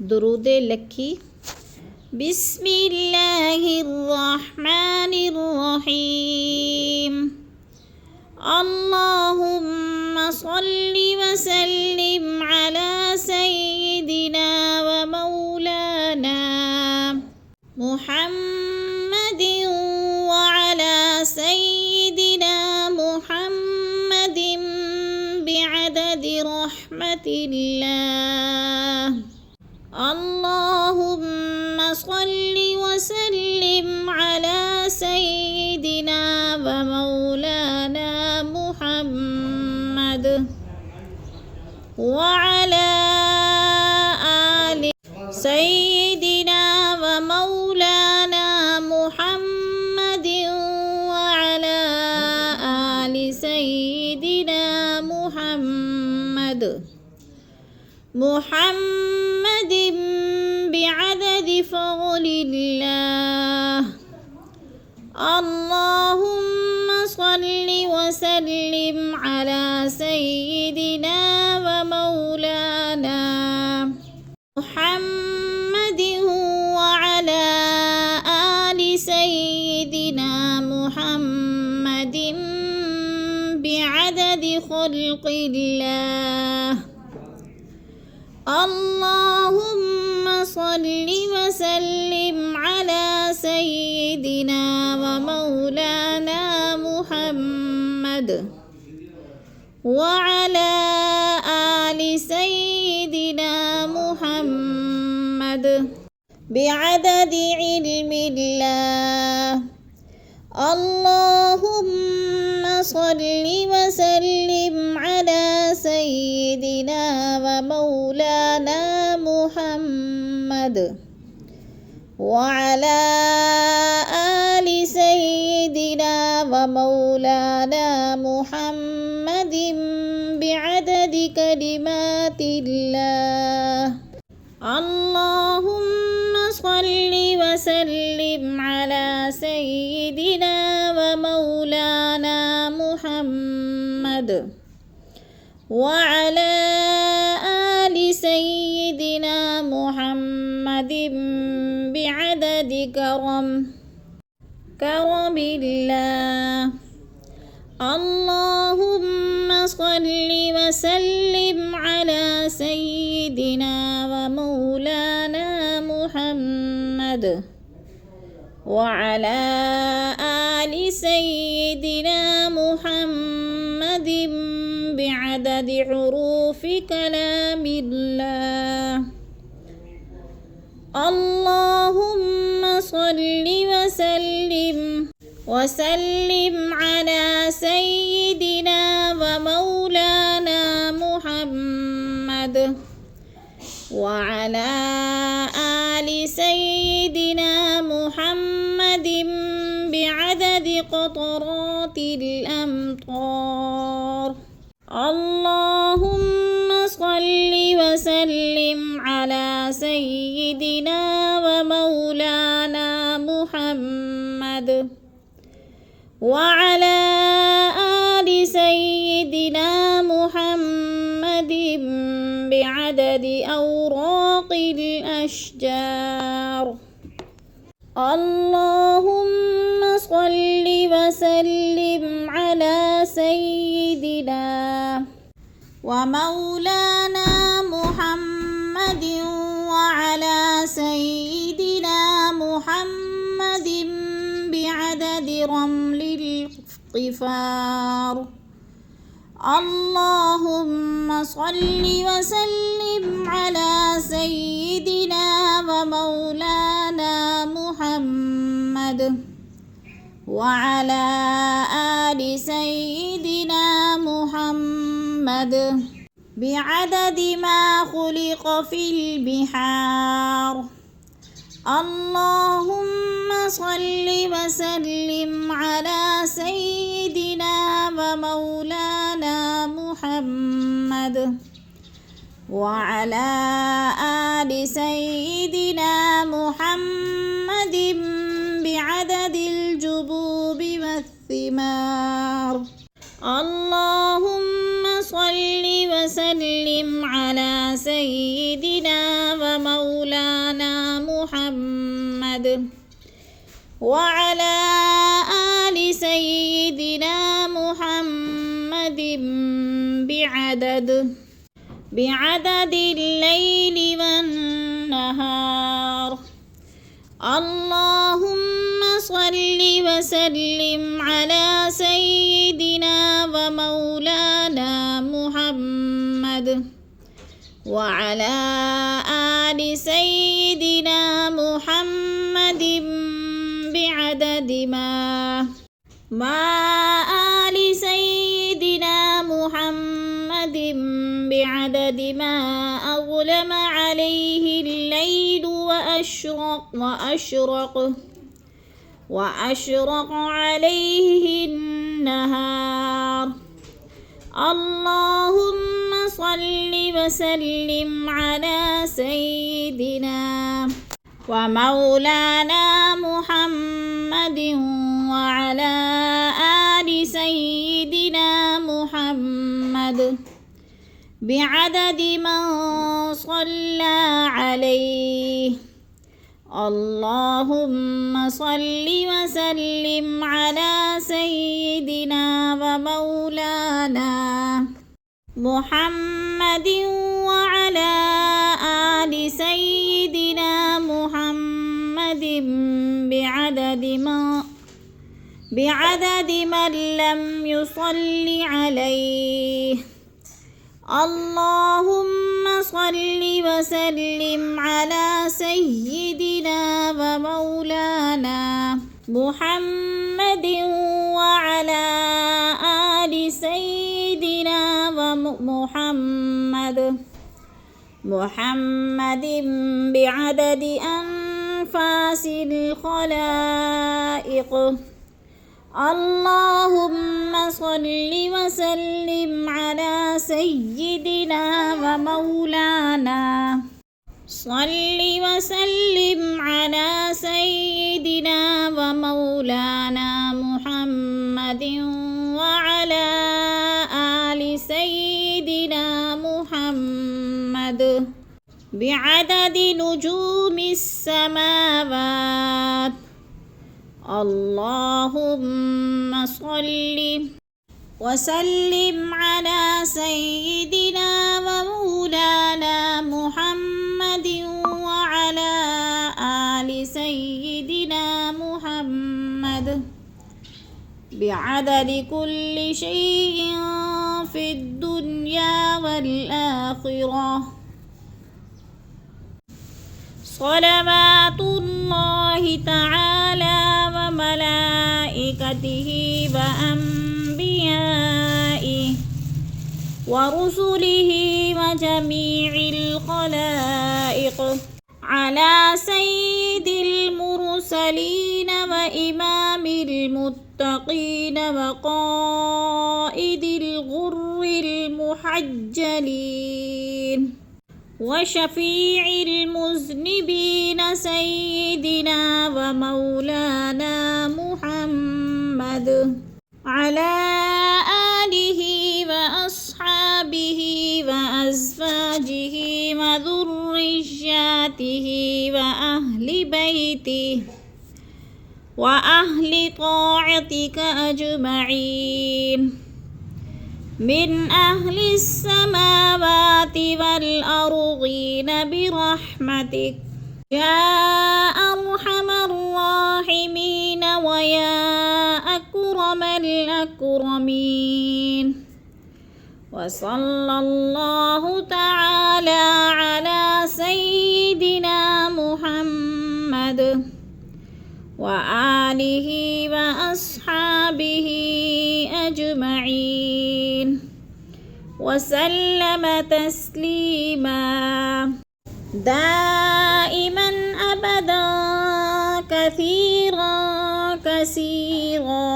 दुरूद लखी। बिस्मिल्लाहिर्रहमानिर्रहीम। अल्लाहुम्मा सल्लि व सल्लिम अला सय्यिदिना व मौलाना मुहम्मदिन व अला सय्यिदिना मुहम्मदिन बिअददि रहमतिल्लाह। अल्लाहुम्मा सल्लि व सल्लिम अला सय्यिदिना व मौलाना मुहम्मद व अला आलि सय्यिदिना व मौलाना मुहम्मदिन व अला आलि सय्यिदिना मुहम्मद मुहम्मदिन बिअददि फ़ज़लिल्लाह। अल्लाहुम्मा सल्लि व सल्लिम अला सय्यिदिना व मौलाना मुहम्मदिन व अला आलि सय्यिदिना मुहम्मदिन बिअददि ख़ल्क़िल्लाह। अल्लाहुम्मा सल्लि व सल्लिम अला सय्यिदिना व मौलाना मुहम्मद व अला आलि सय्यिदिना मुहम्मद बिअददि इल्मिल्लाह। अल्लाहुम्मा सल्लि व सल्लिम अला सय्यिदिना व मौलाना मुहम्मद व अला आलि सय्यिदिना व मौलाना मुहम्मदिन बिअददि कलिमातिल्लाह। अल्लाहुम्मा सल्लि व सल्लिम अला सय्यिदिना व मौलाना मुहम्मद व अला आलि सय्यिदिना मुहम्मदिन बिअददि करमिल्लाह। अल्लाहुम्मा सल्लि व सल्लिम अला सय्यिदिना व मौलाना मुहम्मद व अला आलि सय्यिदिना मुहम्मदिन बिअददि हुरूफि कलामिल्लाह। अल्लाहुम्मा सल्लि व सल्लिम अला सय्यिदिना व मौलाना मुहम्मद व अला आलि सय्यिदिना मुहम्मदिन बिअददि क़तरातिल अम्तार। अल्लाहुम्मा सल्लि व सल्लिम अला सय्यिदिना व मौलाना मुहम्मद व अला आलि सय्यिदिना मुहम्मदिन बिअददि औराक़िल अशजार। अल्लाहुम्मा सल्लि व सल्लिम अला सय्यिदिना व मौलाना मुहम्मदिन व अला सय्यिदिना मुहम्मदिन बिअददि रमलिल ग़िफ़ार। अल्लाहुम्मा सल्लि व सल्लिम अला सय्यिदिना व मौलाना मुहम्मद व अला आलि सय्यिदिना मुहम्मद बिअददि मा ख़ुलिक़ फ़िल बिहार। अल्लाहुम्मा सल्लि व सल्लिम अला सय्यिदिना व मौलाना मुहम्मद व अला आलि सय्यिदिना मुहम्मदिन बिअददिल जुबूबि वस्सिमार। अल्लाहुम्मा सल्लि व सल्लिम अला सय्यिदिना व وعلى آل سيدنا محمد بعدد الليل والنهار. اللهم صل وسلم على سيدنا ومولانا محمد وعلى آل سيدنا محمد بعدد ما آل سيدنا محمد بعدد ما أظلم عليه الليل وأشرق عليه النهار. اللهم صل وسلم على سيدنا ومولانا محمد وعلى آل سيدنا محمد بعدد من صلى عليه. اللهم صل وسلم على سيدنا ومولانا محمد وعلى آل سيدنا محمد بعدد من لم يصل عليه. اللهم صل وسلم على سيدنا ومولانا محمد وعلى آل سيدنا محمد بعدد أنفاس الخلائق. اللهم صل وسلم على سيدنا ومولانا صل وسلم على سيدنا ومولانا محمد وعلى آل سيدنا محمد بعدد نجوم السماوات. اللهم صل وسلم على سيدنا ومولانا محمد وعلى آل سيدنا محمد بعدد كل شيء في الدنيا والآخرة. صلوات الله تعالى وملائكته وأنبيائه ورسله وجميع الخلائق على سيد المرسلين وإمام المتقين وقائد الغر المحجلين وشفيع المذنبين سيدنا ومولانا محمد على آله وأصحابه وأزواجه وذرياته وأهل بيته وأهل طاعتك أجمعين من أهل السماوات والأرضين برحمتك يا أرحم الراحمين ويا أكرم الأكرمين. وصلى الله تعالى على سيدنا محمد وآله وأصحابه أجمعين وسلم تسليما دائما أبدا كثيرا كثيرا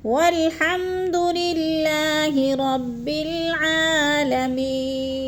والحمد لله رب العالمين.